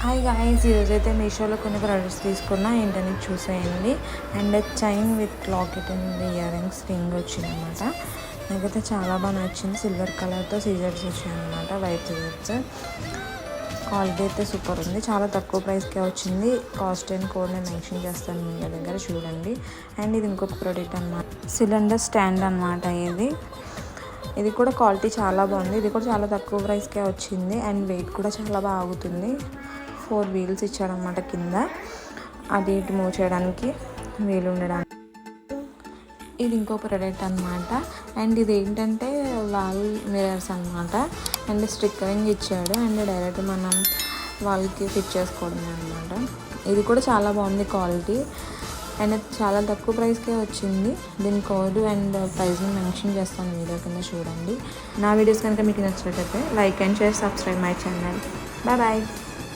Hi guys, ఈరోజైతే మీషోలో కొన్ని ప్రొడక్ట్స్ తీసుకున్నా ఏంటని చూసేయండి. And chain with locket and ear rings ring వచ్చిందనమాట. నాకైతే చాలా బాగా నచ్చింది. సిల్వర్ కలర్తో సీజర్స్ వచ్చాయన్నమాట, వైట్ సీజర్స్. క్వాలిటీ అయితే సూపర్ ఉంది. చాలా తక్కువ ప్రైస్కే వచ్చింది. కాస్ట్ అండ్ కోడ్ నేను మెన్షన్ చేస్తాను మీ దగ్గర చూడండి. అండ్ ఇది ఇంకొక ప్రోడక్ట్ అనమాట, సిలిండర్ స్టాండ్ అనమాట. ఇది కూడా క్వాలిటీ చాలా బాగుంది. ఇది కూడా చాలా తక్కువ ప్రైస్కే వచ్చింది. అండ్ వెయిట్ కూడా చాలా బాగా ఆగుతుంది. 4 వీల్స్ ఇచ్చాడనమాట కింద, అది ఇటు మూవ్ చేయడానికి వీలు ఉండడానికి. ఇది ఇంకో ప్రోడక్ట్ అనమాట. అండ్ ఇది ఏంటంటే వాల్ మిరర్స్ అనమాట. అండ్ స్టిక్కరింగ్ ఇచ్చాడు. అండ్ డైరెక్ట్ మనం వాల్కి ఫిట్ చేసుకోవడమే అనమాట. ఇది కూడా చాలా బాగుంది క్వాలిటీ. అండ్ చాలా తక్కువ ప్రైస్కే వచ్చింది. దీని కోడ్ అండ్ ప్రైస్ని మెన్షన్ చేస్తాను వీడియో కింద చూడండి. నా వీడియోస్ కనుక మీకు నచ్చినట్లయితే like and share, subscribe my channel. Bye bye.